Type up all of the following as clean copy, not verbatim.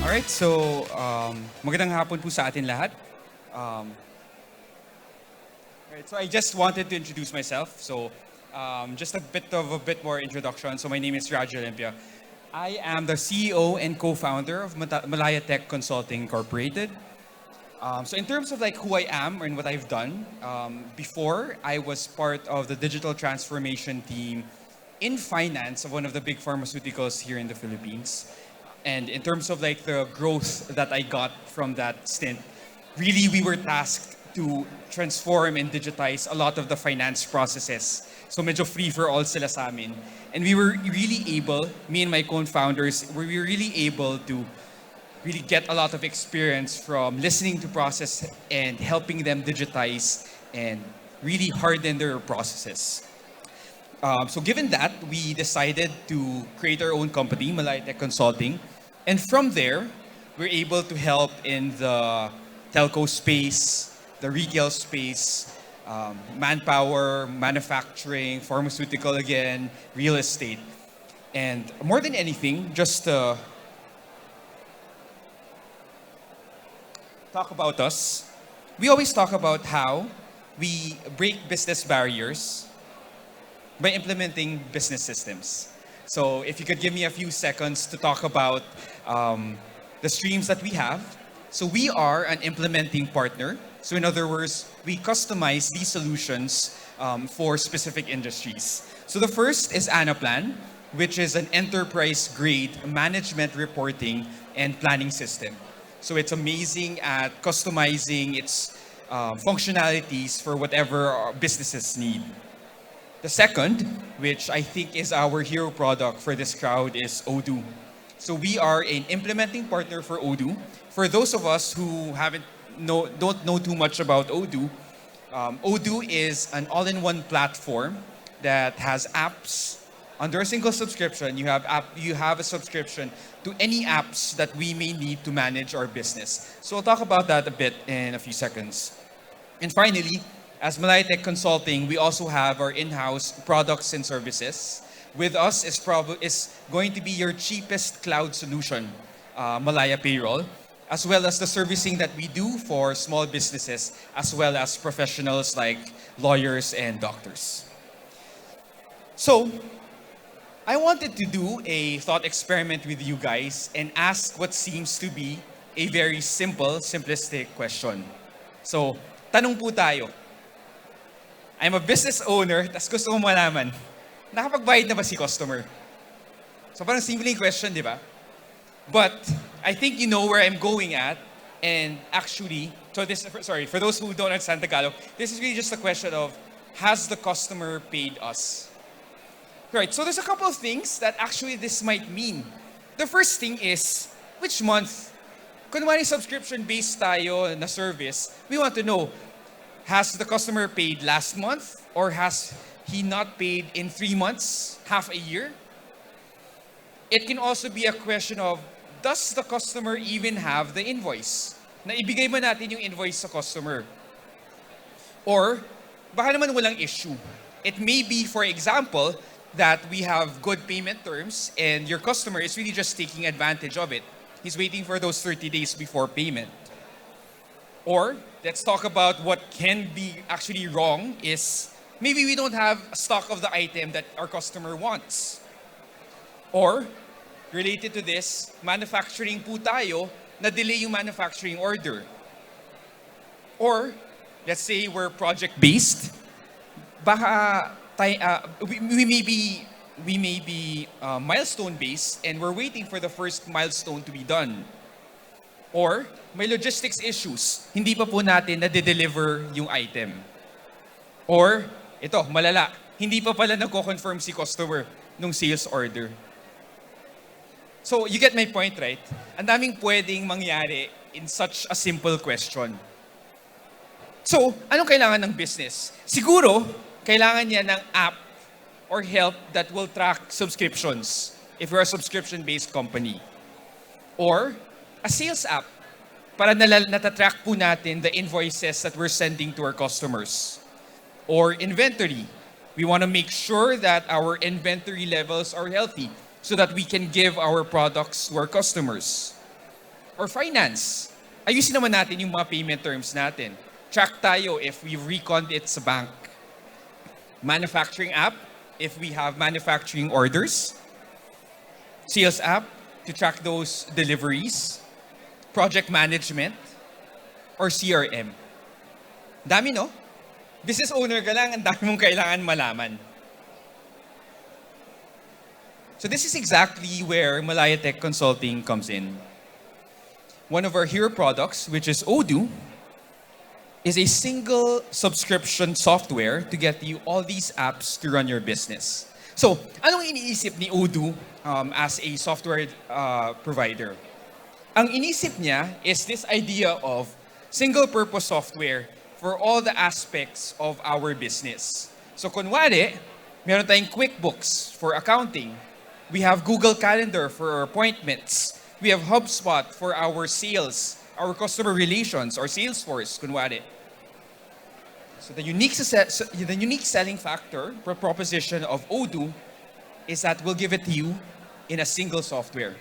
Alright, so magandang hapon po sa atin lahat. Alright, so I just wanted to introduce myself. So just a bit more introduction. So my name is Raj Olympia. I am the CEO and co-founder of Malaya Tech Consulting Incorporated. So in terms of like who I am and what I've done, before I was part of the digital transformation team in finance of one of the big pharmaceuticals here in the Philippines. And in terms of like the growth that I got from that stint, really we were tasked to transform and digitize a lot of the finance processes. So medyo free for all sila sa amin. And we were really able, me and my co-founders, we were really able to really get a lot of experience from listening to process and helping them digitize and really harden their processes. So given that, we decided to create our own company, Malaya Tech Consulting. And from there, we're able to help in the telco space, the retail space, manpower, manufacturing, pharmaceutical again, real estate. And more than anything, just talk about us. We always talk about how we break business barriers by implementing business systems. So if you could give me a few seconds to talk about the streams that we have. So we are an implementing partner. So in other words, we customize these solutions for specific industries. So the first is Anaplan, which is an enterprise-grade management reporting and planning system. So it's amazing at customizing its functionalities for whatever our businesses need. The second, which I think is our hero product for this crowd, is Odoo. So we are an implementing partner for Odoo. For those of us who don't know too much about Odoo, Odoo is an all-in-one platform that has apps under a single subscription. You have a subscription to any apps that we may need to manage our business. So we'll talk about that a bit in a few seconds. And finally, as Malaya Tech Consulting, we also have our in-house products and services. With us is going to be your cheapest cloud solution, Malaya Payroll, as well as the servicing that we do for small businesses, as well as professionals like lawyers and doctors. So, I wanted to do a thought experiment with you guys and ask what seems to be a very simple, simplistic question. So, tanong po tayo. I'm a business owner, tas gusto ko malaman, nakapagbayad na ba si customer? So parang simpleng question, di ba? But I think you know where I'm going at. And actually, for those who don't understand Tagalog, this is really just a question of, has the customer paid us? Right, so there's a couple of things that actually this might mean. The first thing is, which month? Kunwari subscription-based tayo na service, we want to know, has the customer paid last month? Or has he not paid in 3 months, half a year? It can also be a question of, does the customer even have the invoice? Na ibigay ba natin yung invoice sa customer? Or, baka naman walang issue. It may be, for example, that we have good payment terms and your customer is really just taking advantage of it. He's waiting for those 30 days before payment. Or, let's talk about what can be actually wrong is maybe we don't have a stock of the item that our customer wants. Or, related to this, manufacturing po tayo, na-delay yung manufacturing order. Or, let's say we're project-based, baka we may be milestone-based and we're waiting for the first milestone to be done. Or, may logistics issues. Hindi pa po natin na-deliver yung item. Or, ito, malala. Hindi pa pala nagko-confirm si customer nung sales order. So, you get my point, right? Ang daming pwedeng mangyari in such a simple question. So, anong kailangan ng business? Siguro, kailangan niya ng app or help that will track subscriptions if you're a subscription-based company. Or, a sales app para natatrack po natin the invoices that we're sending to our customers. Or inventory. We want to make sure that our inventory levels are healthy so that we can give our products to our customers. Or finance. Ayusin naman natin yung mga payment terms natin. Track tayo if we reconned it sa bank. Manufacturing app, if we have manufacturing orders. Sales app, to track those deliveries. Project management, or CRM. Dami, no? Business owner ka lang, ang dami mong kailangan malaman. So this is exactly where Malaya Tech Consulting comes in. One of our hero products, which is Odoo, is a single subscription software to get you all these apps to run your business. So, anong iniisip ni Odoo as a software provider? Ang inisip niya is this idea of single-purpose software for all the aspects of our business. So, kunwari, meron tayong QuickBooks for accounting. We have Google Calendar for our appointments. We have HubSpot for our sales, our customer relations, or Salesforce, kunwari. So the unique selling factor, proposition of Odoo is that we'll give it to you in a single software.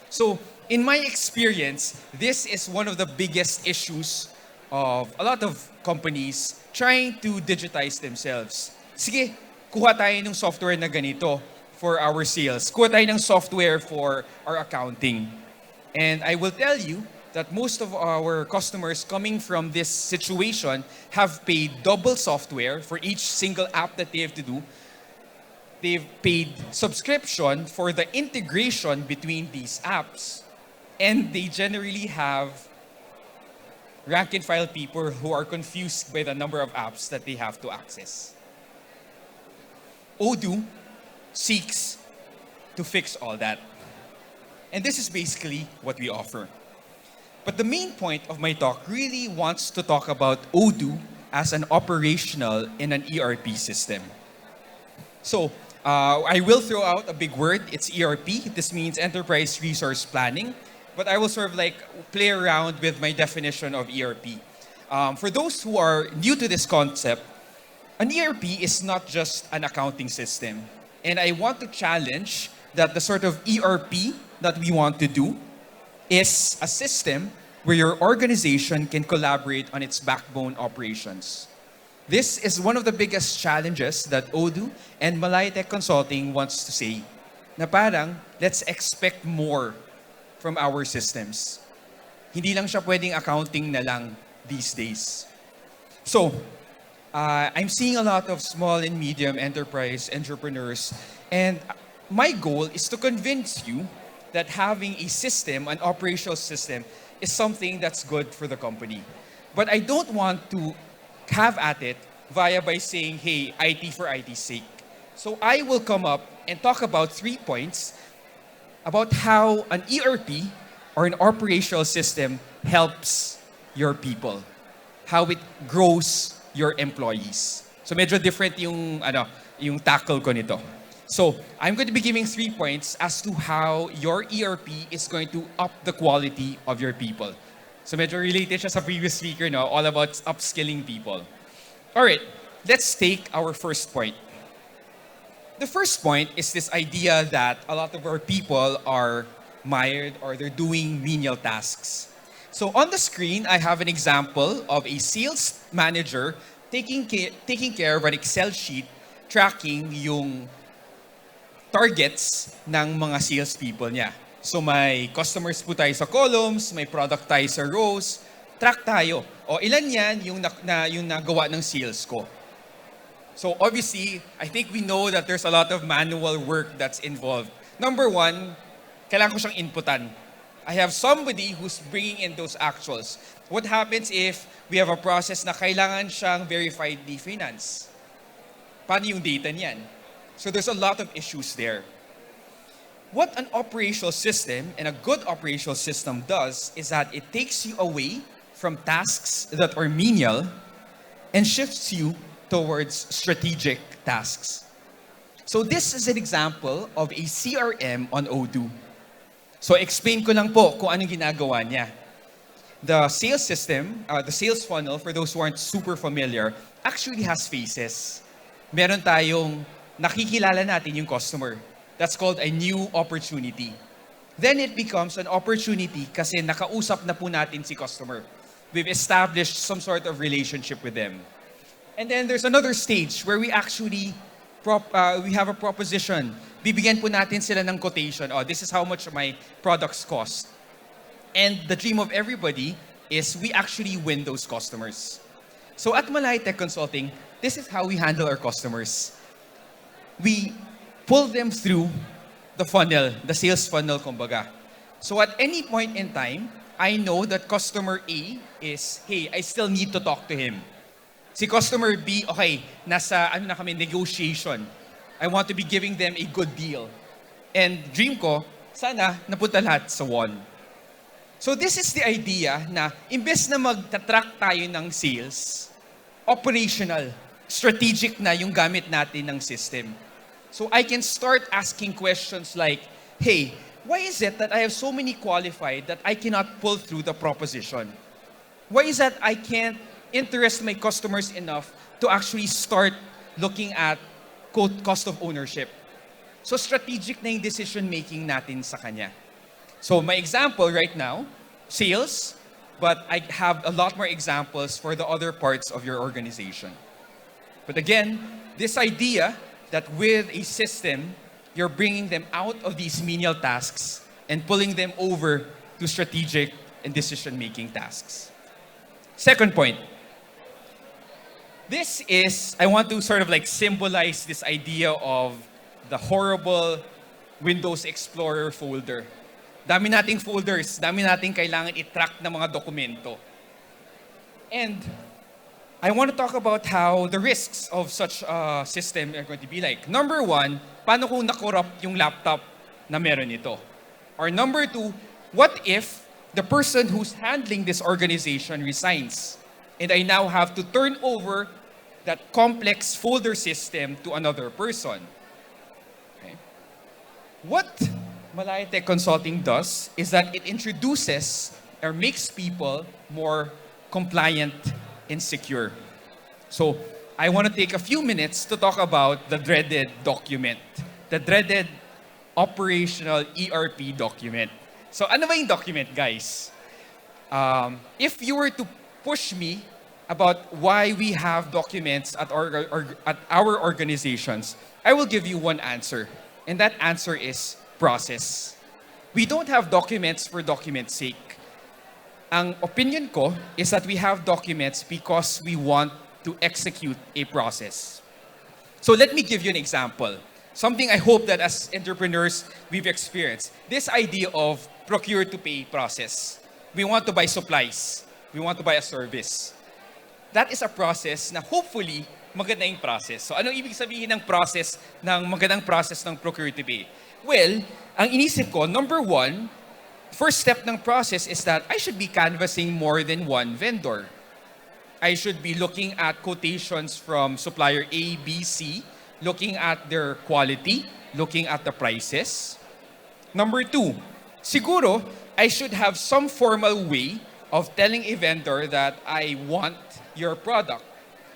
So in my experience, this is one of the biggest issues of a lot of companies trying to digitize themselves. Sige, kuha tayo ng software na ganito for our sales. Kuha tayo ng software for our accounting. And I will tell you that most of our customers coming from this situation have paid double software for each single app that they have to do. They've paid subscription for the integration between these apps. And they generally have rank and file people who are confused by the number of apps that they have to access. Odoo seeks to fix all that. And this is basically what we offer. But the main point of my talk really wants to talk about Odoo as an operational in an ERP system. So, I will throw out a big word. It's ERP. This means Enterprise Resource Planning. But I will sort of like play around with my definition of ERP. For those who are new to this concept, an ERP is not just an accounting system. And I want to challenge that the sort of ERP that we want to do is a system where your organization can collaborate on its backbone operations. This is one of the biggest challenges that Odoo and Malaya Tech Consulting wants to say, na parang, let's expect more from our systems. Hindi lang siya pwedeng accounting na lang these days. So, I'm seeing a lot of small and medium enterprise entrepreneurs, and my goal is to convince you that having a system, an operational system, is something that's good for the company. But I don't want to have at it via by saying, hey, IT for IT's sake. So I will come up and talk about 3 points about how an ERP or an operational system helps your people, how it grows your employees. So medyo different yung tackle ko nito. So I'm going to be giving 3 points as to how your ERP is going to up the quality of your people. So medyo related siya sa previous speaker, no? All about upskilling people. All right, let's take our first point. The first point is this idea that a lot of our people are mired or they're doing menial tasks. So on the screen, I have an example of a sales manager taking care of an Excel sheet tracking yung targets ng mga salespeople niya. So may customers po tayo sa columns, may product tayo sa rows, track tayo. O ilan yan yung nagawa ng sales ko. So obviously, I think we know that there's a lot of manual work that's involved. Number one, kailangan ko siyang inputan. I have somebody who's bringing in those actuals. What happens if we have a process na kailangan siyang verified finance? Paano yung data niyan? So there's a lot of issues there. What an operational system and a good operational system does is that it takes you away from tasks that are menial and shifts you towards strategic tasks. So this is an example of a CRM on Odoo. So explain ko lang po kung anong ginagawa niya. The sales system, the sales funnel, for those who aren't super familiar, actually has phases. Meron tayong nakikilala natin yung customer. That's called a new opportunity. then it becomes an opportunity kasi nakausap na po natin si customer. We've established some sort of relationship with them. And then there's another stage where we actually we have a proposition. Bibigyan po natin sila ng quotation. Oh, this is how much my products cost. And the dream of everybody is we actually win those customers. So at Malay Tech Consulting, this is how we handle our customers. We pull them through the funnel, the sales funnel, kumbaga. So at any point in time, I know that customer A is, hey, I still need to talk to him. Si customer B, okay, nasa na kami, negotiation. I want to be giving them a good deal. And dream ko, sana napunta lahat sa one. So this is the idea na imbes na magta-track tayo ng sales, operational, strategic na yung gamit natin ng system. So I can start asking questions like, hey, why is it that I have so many qualified that I cannot pull through the proposition? Why is that I can't interest my customers enough to actually start looking at quote, cost of ownership? So strategic na yung decision making natin sa kanya. So my example right now, sales, but I have a lot more examples for the other parts of your organization. But again, this idea that with a system, you're bringing them out of these menial tasks and pulling them over to strategic and decision-making tasks. Second point. This is, I want to sort of like symbolize this idea of the horrible Windows Explorer folder. Dami nating folders, dami nating kailangan i-track ng mga dokumento. And I want to talk about how the risks of such a system are going to be like. Number one, paano kung na-corrupt yung laptop na meron ito? Or number two, what if the person who's handling this organization resigns and I now have to turn over that complex folder system to another person? Okay. What Malay Tech Consulting does is that it introduces or makes people more compliant and secure. So I want to take a few minutes to talk about the dreaded document, the dreaded operational ERP document. So ano ba yung document, guys? If you were to push me about why we have documents at our organizations, I will give you one answer. And that answer is process. We don't have documents for document's sake. Ang opinion ko is that we have documents because we want to execute a process. So let me give you an example. Something I hope that as entrepreneurs we've experienced. This idea of procure to pay process. We want to buy supplies. We want to buy a service. That is a process na hopefully maganda yung process. So anong ibig sabihin ng process, ng magandang process ng procure to pay? Well, ang inisip ko, number one, first step ng process is that I should be canvassing more than one vendor. I should be looking at quotations from supplier A, B, C, looking at their quality, looking at the prices. Number two, siguro, I should have some formal way of telling a vendor that I want your product.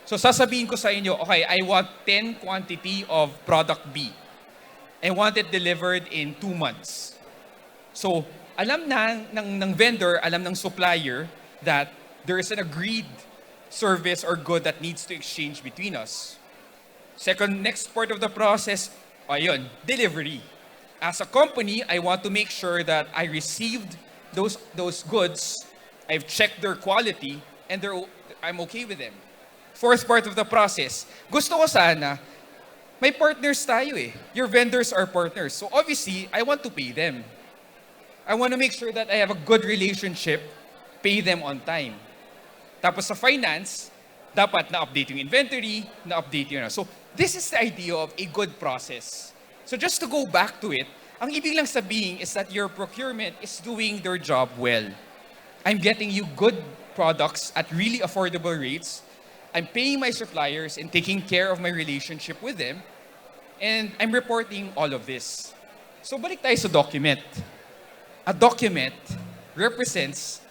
So sasabihin ko sa inyo, okay, I want 10 quantity of product B. I want it delivered in 2 months. So, alam na ng vendor, alam ng supplier that there is an agreed service or good that needs to exchange between us. Second, next part of the process, ayun, delivery. As a company, I want to make sure that I received those goods, I've checked their quality, and I'm okay with them. Fourth part of the process, gusto ko sana, may partners tayo eh. Your vendors are partners. So obviously, I want to pay them. I want to make sure that I have a good relationship, pay them on time. Tapos sa finance, dapat na-update yung inventory, na-update yun. So this is the idea of a good process. So just to go back to it, ang ibig lang sabihin is that your procurement is doing their job well. I'm getting you good products at really affordable rates. I'm paying my suppliers and taking care of my relationship with them. And I'm reporting all of this. So balik tayo sa document. A document represents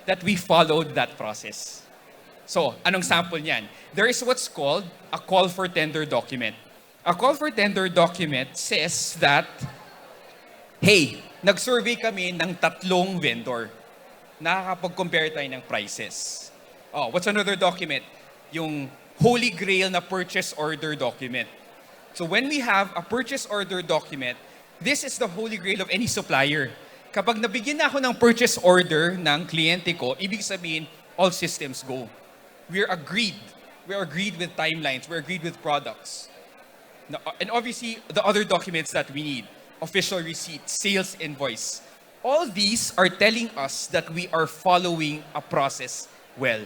that we followed that process. So, anong sample niyan? There is what's called a call for tender document. A call for tender document says that, hey, nag-survey kami ng 3 vendor. Nakakapag-compare tayo ng prices. Oh, what's another document? Yung holy grail na purchase order document. So when we have a purchase order document, this is the holy grail of any supplier. Kapag nabigyan na ako ng purchase order ng kliyente ko, ibig sabihin, all systems go. We're agreed. We're agreed with timelines. We're agreed with products. And obviously, the other documents that we need, official receipt, sales invoice. All these are telling us that we are following a process well.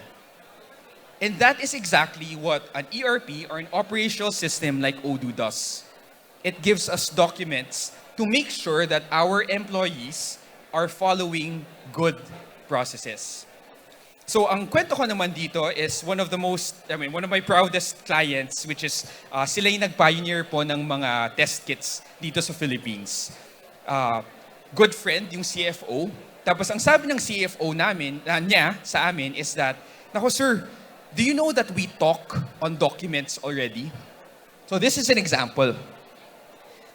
And that is exactly what an ERP or an operational system like Odoo does. It gives us documents to make sure that our employees are following good processes. So ang kwento ko naman dito is one of my proudest clients, which is sila yung nag-pioneer po ng mga test kits dito sa Philippines. Good friend, yung CFO. Tapos ang sabi ng CFO niya sa amin is that, "Nako sir, do you know that we talk on documents already?" So this is an example.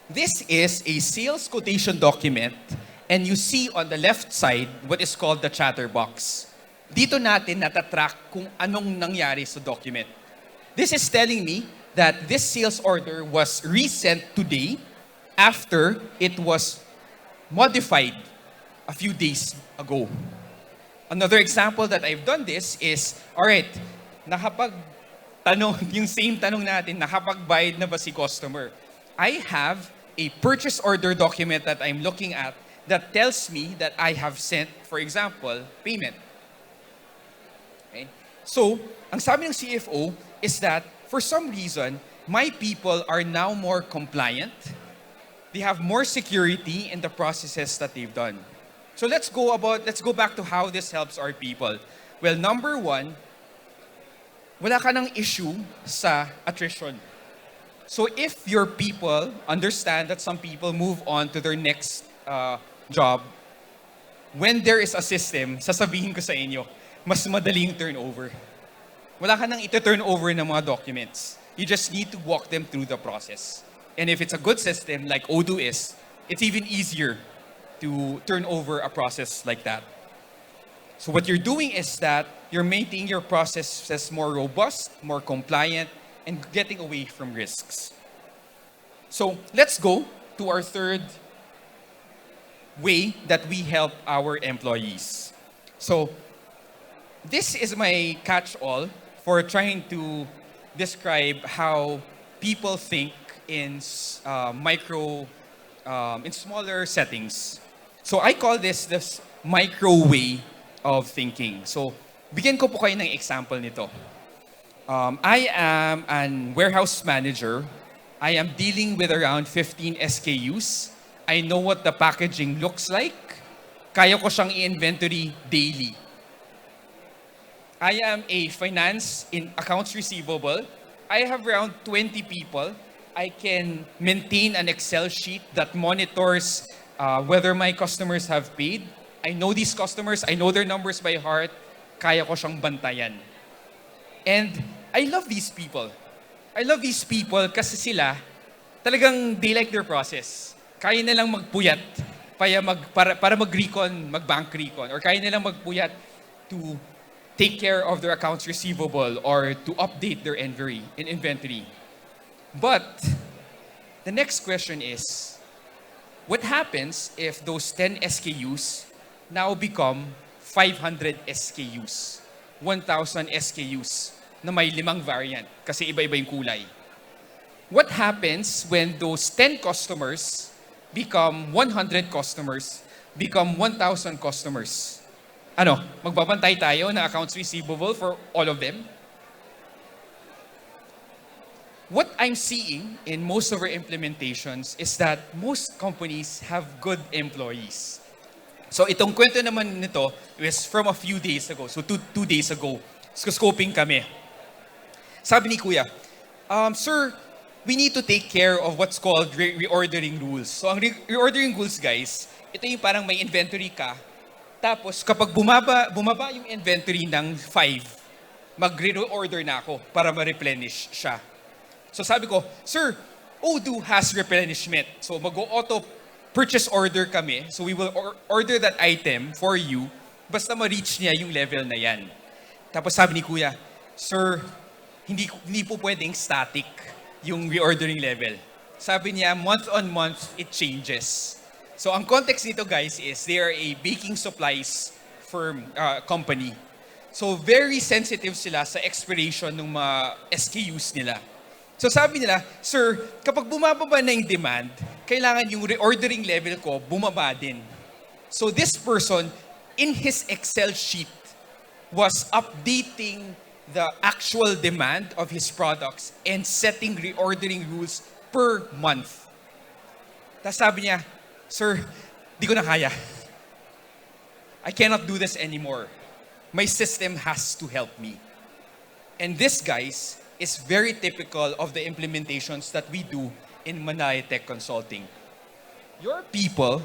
This is a sales quotation document, and you see on the left side what is called the chatter box. Dito natin natatrack kung anong nangyari sa document. This is telling me that this sales order was resent today after it was modified a few days ago. Another example that I've done this is, alright, yung same tanong natin, nakapagbayad na ba si customer? I have a purchase order document that I'm looking at that tells me that I have sent, for example, payment. Okay? So, ang sabi ng CFO is that for some reason, my people are now more compliant. They have more security in the processes that they've done. So let's go back to how this helps our people. Well, number one, wala ka ng issue sa attrition. So if your people understand that some people move on to their next job, when there is a system, sasabihin ko sa inyo, mas madaling turnover. Wala ka nang ito-turnover ng mga documents. You just need to walk them through the process. And if it's a good system like Odoo is, it's even easier to turn over a process like that. So what you're doing is that you're making your processes more robust, more compliant, and getting away from risks. So let's go to our third way that we help our employees. So this is my catch-all for trying to describe how people think in in smaller settings. So I call this micro way of thinking. So bigyan ko po kayo ng example nito. I am an warehouse manager. I am dealing with around 15 SKUs. I know what the packaging looks like. Kaya ko siyang i-inventory daily. I am a finance in accounts receivable. I have around 20 people. I can maintain an Excel sheet that monitors whether my customers have paid. I know these customers. I know their numbers by heart. Kaya ko siyang bantayan. And I love these people. I love these people kasi sila, talagang they like their process. Kaya nilang magpuyat para mag-recon, mag-bank recon. Or kaya nilang magpuyat to take care of their accounts receivable or to update their inventory. But the next question is, what happens if those 10 SKUs now become 500 SKUs, 1,000 SKUs na may 5 variant kasi iba-iba yung kulay? What happens when those 10 customers become 100 customers, become 1,000 customers? Magbabantay tayo ng accounts receivable for all of them? What I'm seeing in most of our implementations is that most companies have good employees. So itong kwento naman nito is from a few days ago. So two days ago, scoping kami. Sabi ni Kuya, "Sir, we need to take care of what's called reordering rules." So ang reordering rules, guys, ito yung parang may inventory ka. Tapos kapag bumaba yung inventory ng 5, mag-reorder na ako para ma-replenish siya. So sabi ko, "Sir, Odoo has replenishment." So mag-auto purchase order kami. So we will order that item for you. Basta ma-reach niya yung level na yan. Tapos sabi ni Kuya, Sir, hindi po pwedeng static yung reordering level. Sabi niya, month on month, it changes. So ang context nito guys is they are a baking supplies firm, company. So very sensitive sila sa expiration ng mga SKUs nila. So sabi nila, Sir, kapag bumababa na yung demand, kailangan yung reordering level ko bumaba din. So this person, in his Excel sheet, was updating the actual demand of his products and setting reordering rules per month. Tapos sabi niya, Sir, di ko na kaya. I cannot do this anymore. My system has to help me. And this, guys, is very typical of the implementations that we do in Menial Tech Consulting. Your people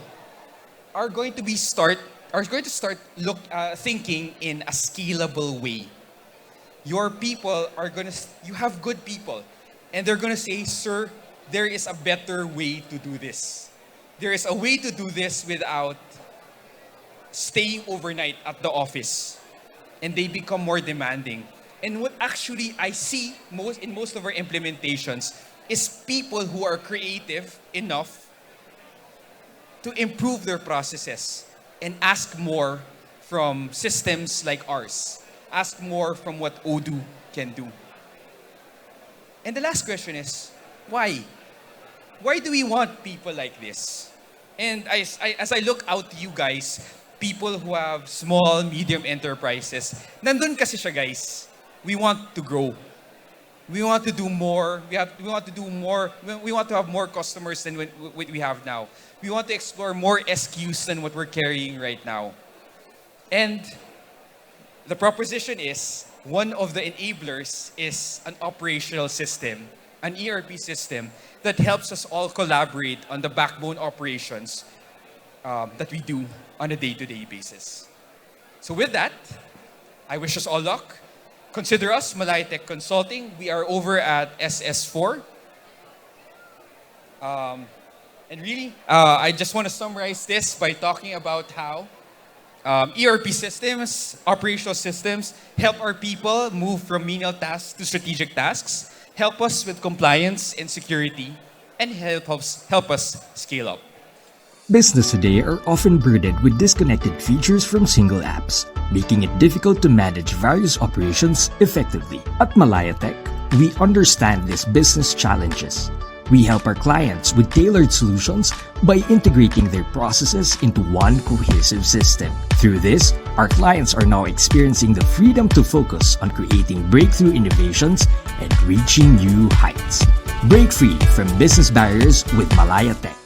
are going to start thinking in a scalable way. Your people you have good people, and they're going to say, Sir, there is a better way to do this. There is a way to do this without staying overnight at the office. And they become more demanding. And what actually I see in most of our implementations is people who are creative enough to improve their processes and ask more from systems like ours. Ask more from what Odoo can do. And the last question is, why? Why do we want people like this? And as I look out to you guys, people who have small, medium enterprises, nandun kasi siya guys. We want to grow. We want to do more. We want to do more. We want to have more customers than what we have now. We want to explore more SKUs than what we're carrying right now. And the proposition is, one of the enablers is an operational system, an ERP system that helps us all collaborate on the backbone operations that we do on a day-to-day basis. So with that, I wish us all luck. Consider us Menial Tech Consulting. We are over at SS4. And really, I just want to summarize this by talking about how ERP systems, operational systems, help our people move from menial tasks to strategic tasks, help us with compliance and security, and help us scale up. Business today are often burdened with disconnected features from single apps, making it difficult to manage various operations effectively. At Menial Tech, we understand these business challenges. We help our clients with tailored solutions by integrating their processes into one cohesive system. Through this, our clients are now experiencing the freedom to focus on creating breakthrough innovations and reaching new heights. Break free from business barriers with Menial Tech.